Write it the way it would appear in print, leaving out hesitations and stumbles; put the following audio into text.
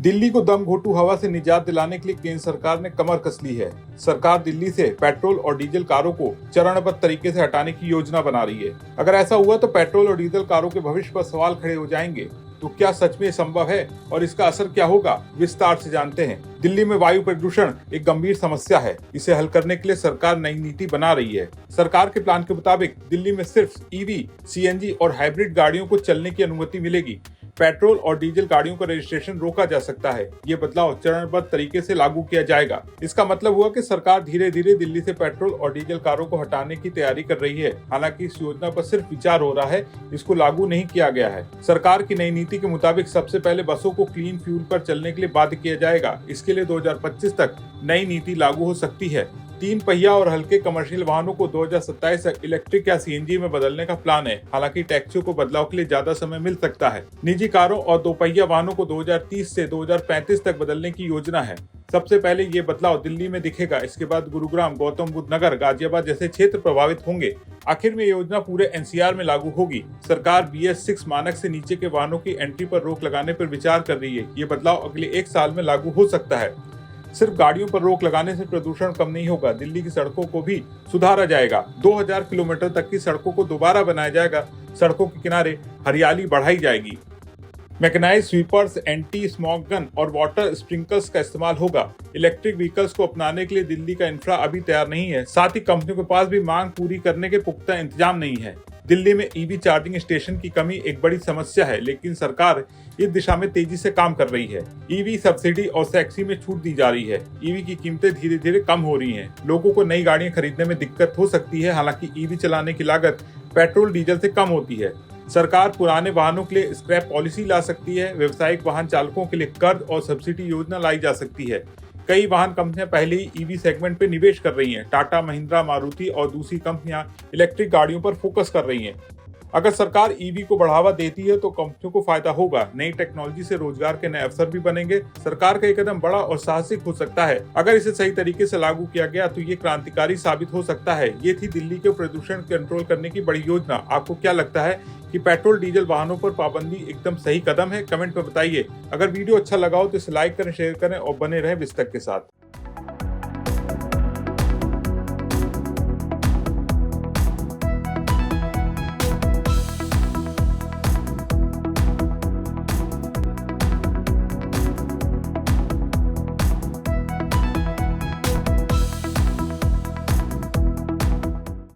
दिल्ली को दम घोटू हवा से निजात दिलाने के लिए केंद्र सरकार ने कमर कस ली है। सरकार दिल्ली से पेट्रोल और डीजल कारों को चरणबद्ध तरीके से हटाने की योजना बना रही है। अगर ऐसा हुआ तो पेट्रोल और डीजल कारों के भविष्य पर सवाल खड़े हो जाएंगे। तो क्या सच में संभव है और इसका असर क्या होगा, विस्तार से जानते हैं। दिल्ली में वायु प्रदूषण एक गंभीर समस्या है। इसे हल करने के लिए सरकार नई नीति बना रही है। सरकार के प्लान के मुताबिक दिल्ली में सिर्फ ईवी, सीएनजी और हाइब्रिड गाड़ियों को चलने की अनुमति मिलेगी। पेट्रोल और डीजल गाड़ियों का रजिस्ट्रेशन रोका जा सकता है। ये बदलाव चरणबद्ध तरीके से लागू किया जाएगा। इसका मतलब हुआ कि सरकार धीरे धीरे दिल्ली से पेट्रोल और डीजल कारों को हटाने की तैयारी कर रही है। हालांकि इस योजना पर सिर्फ विचार हो रहा है, इसको लागू नहीं किया गया है। सरकार की नई नीति के मुताबिक सबसे पहले बसों को क्लीन फ्यूल पर चलने के लिए बाध्य किया जाएगा। इसके लिए 2025 तक नई नीति लागू हो सकती है। 3 पहिया और हल्के कमर्शियल वाहनों को 2027 तक इलेक्ट्रिक या सीएनजी में बदलने का प्लान है। हालांकि टैक्सियों को बदलाव के लिए ज्यादा समय मिल सकता है। निजी कारों और 2 पहिया वाहनों को 2030 से 2035 तक बदलने की योजना है। सबसे पहले ये बदलाव दिल्ली में दिखेगा। इसके बाद गुरुग्राम, गौतम बुद्ध नगर, गाजियाबाद जैसे क्षेत्र प्रभावित होंगे। आखिर में ये योजना पूरे एनसीआर में लागू होगी। सरकार BS6 मानक से नीचे के वाहनों की एंट्री पर रोक लगाने पर विचार कर रही है। ये बदलाव अगले 1 साल में लागू हो सकता है। सिर्फ गाड़ियों पर रोक लगाने से प्रदूषण कम नहीं होगा, दिल्ली की सड़कों को भी सुधारा जाएगा। 2000 किलोमीटर तक की सड़कों को दोबारा बनाया जाएगा। सड़कों के किनारे हरियाली बढ़ाई जाएगी। Mechanised sweepers, anti smog gun और वाटर स्प्रिंकलर्स का इस्तेमाल होगा। इलेक्ट्रिक व्हीकल्स को अपनाने के लिए दिल्ली का इंफ्रा अभी तैयार नहीं है। साथ ही कंपनियों के पास भी मांग पूरी करने के पुख्ता इंतजाम नहीं है। दिल्ली में ईवी चार्जिंग स्टेशन की कमी एक बड़ी समस्या है, लेकिन सरकार इस दिशा में तेजी से काम कर रही है। ईवी सब्सिडी और टैक्सी में छूट दी जा रही है। ईवी की कीमतें धीरे धीरे कम हो रही हैं। लोगों को नई गाड़ियां खरीदने में दिक्कत हो सकती है। हालांकि ईवी चलाने की लागत पेट्रोल डीजल से कम होती है। सरकार पुराने वाहनों के लिए स्क्रैप पॉलिसी ला सकती है। व्यावसायिक वाहन चालकों के लिए कर्ज और सब्सिडी योजना लाई जा सकती है। कई वाहन कंपनियां पहले ही ईवी सेगमेंट पे निवेश कर रही हैं। टाटा, महिंद्रा, मारुति और दूसरी कंपनियां इलेक्ट्रिक गाड़ियों पर फोकस कर रही हैं। अगर सरकार ईवी को बढ़ावा देती है तो कंपनियों को फायदा होगा। नई टेक्नोलॉजी से रोजगार के नए अवसर भी बनेंगे। सरकार का ये कदम बड़ा और साहसिक हो सकता है। अगर इसे सही तरीके से लागू किया गया तो ये क्रांतिकारी साबित हो सकता है। ये थी दिल्ली के प्रदूषण कंट्रोल करने की बड़ी योजना। आपको क्या लगता है कि पेट्रोल डीजल वाहनों पर पाबंदी एकदम सही कदम है? कमेंट में बताइए। अगर वीडियो अच्छा लगा हो तो इसे लाइक करें, शेयर करें और बने रहें विस्तक के साथ।